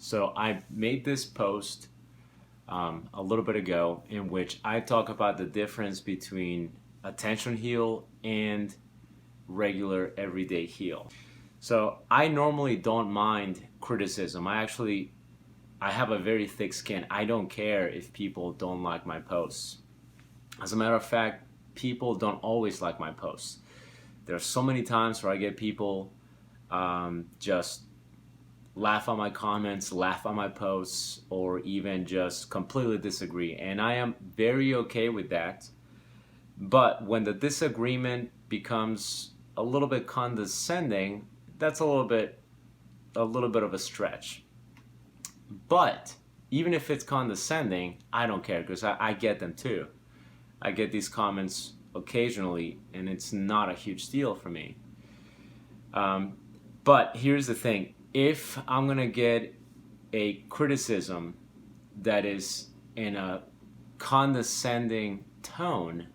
So I made this post a little bit ago in which I talk about the difference between attention heel and regular everyday heel. So I normally don't mind criticism. I have a very thick skin. I don't care if people don't like my posts. As a matter of fact, people don't always like my posts. There are so many times where I get people just laugh on my comments, laugh on my posts, or even just completely disagree. And I am very okay with that. But when the disagreement becomes a little bit condescending, that's a little bit of a stretch. But even if it's condescending, I don't care because I get them too. I get these comments occasionally, and it's not a huge deal for me. But here's the thing. If I'm going to get a criticism that is in a condescending tone,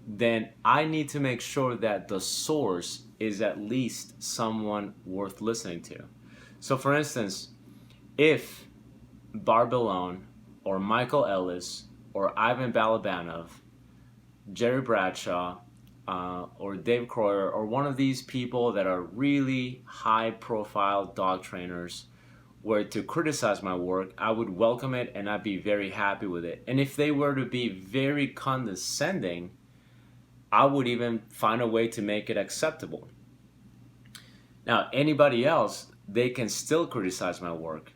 then I need to make sure that the source is at least someone worth listening to. So for instance, if Barbalone or Michael Ellis or Ivan Balabanov, Jerry Bradshaw, or Dave Croyer, or one of these people that are really high-profile dog trainers were to criticize my work, I would welcome it and I'd be very happy with it. And if they were to be very condescending, I would even find a way to make it acceptable. Now, anybody else, they can still criticize my work,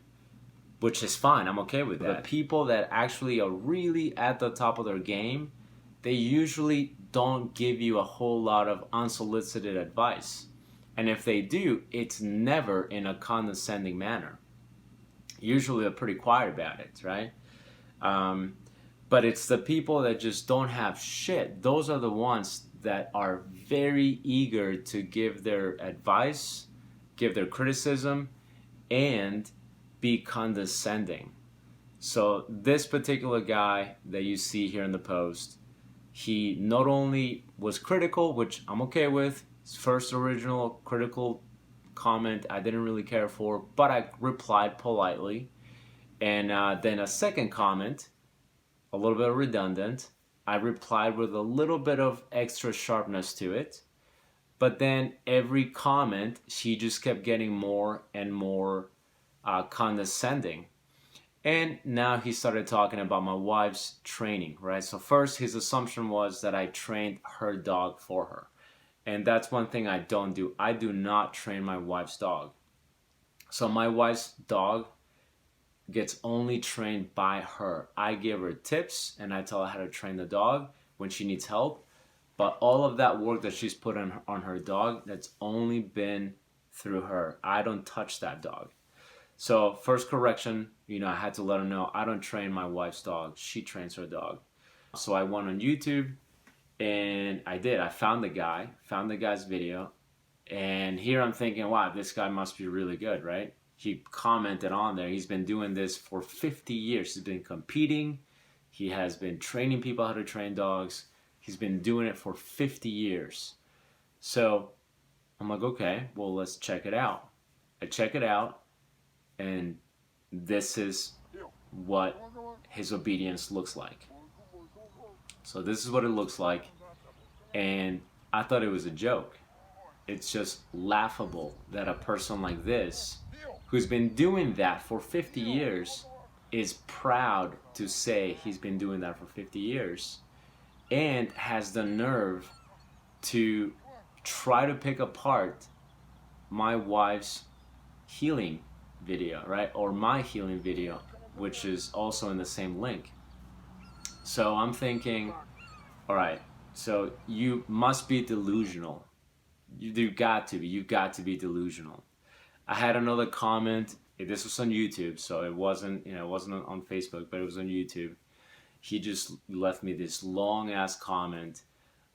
which is fine. I'm okay with that. The people that actually are really at the top of their game, they usually don't give you a whole lot of unsolicited advice. And if they do, it's never in a condescending manner. Usually they're pretty quiet about it, right? But it's the people that just don't have shit. Those are the ones that are very eager to give their advice, give their criticism, and be condescending. So this particular guy that you see here in the post, he not only was critical, which I'm okay with, his first original critical comment I didn't really care for, but I replied politely. And then a second comment, a little bit redundant, I replied with a little bit of extra sharpness to it. But then every comment, she just kept getting more and more condescending. And now he started talking about my wife's training, right? So first, his assumption was that I trained her dog for her. And that's one thing I don't do. I do not train my wife's dog. So my wife's dog gets only trained by her. I give her tips and I tell her how to train the dog when she needs help. But all of that work that she's put on her dog, that's only been through her. I don't touch that dog. So first correction, I had to let her know I don't train my wife's dog. She trains her dog. So I went on YouTube and I did. I found the guy's video. And here I'm thinking, wow, this guy must be really good, right? He commented on there. He's been doing this for 50 years. He's been competing. He has been training people how to train dogs. He's been doing it for 50 years. So I'm like, okay, well, let's check it out. I check it out. And this is what his obedience looks like. So this is what it looks like. And I thought it was a joke. It's just laughable that a person like this, who's been doing that for 50 years, is proud to say he's been doing that for 50 years and has the nerve to try to pick apart my wife's healing video, right? Or my healing video, which is also in the same link. So I'm thinking, all right, so you must be delusional. You've got to be delusional. I had another comment. This was on YouTube, so it wasn't on Facebook, but it was on YouTube. He just left me this long ass comment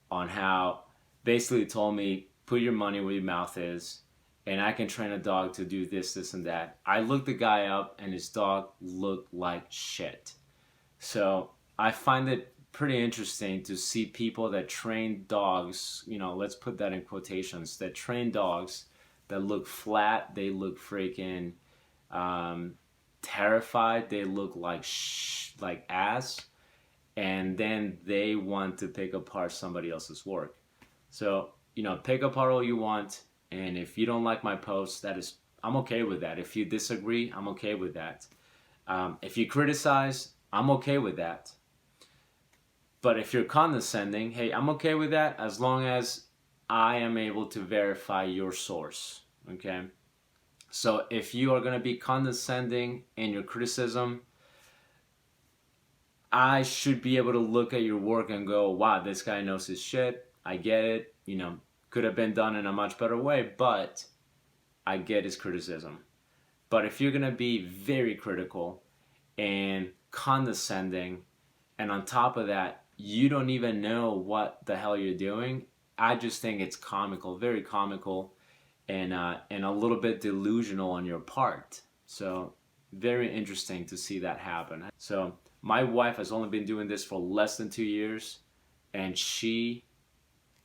on how basically told me, put your money where your mouth is, and I can train a dog to do this, this, and that. I looked the guy up, and his dog looked like shit. So I find it pretty interesting to see people that train dogs, let's put that in quotations, that train dogs that look flat, they look freaking um, terrified, they look like like ass, and then they want to pick apart somebody else's work. So, pick apart all you want, and if you don't like my post, I'm okay with that. If you disagree, I'm okay with that. If you criticize, I'm okay with that. But if you're condescending, hey, I'm okay with that as long as I am able to verify your source. Okay? So if you are going to be condescending in your criticism, I should be able to look at your work and go, wow, this guy knows his shit. I get it. Could have been done in a much better way, but I get his criticism. But if you're going to be very critical and condescending, and on top of that, you don't even know what the hell you're doing, I just think it's comical, very comical, and a little bit delusional on your part. So very interesting to see that happen. So my wife has only been doing this for less than 2 years, and she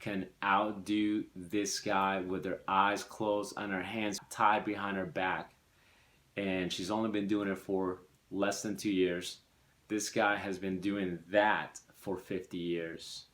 can outdo this guy with her eyes closed and her hands tied behind her back. And she's only been doing it for less than 2 years. This guy has been doing that for 50 years.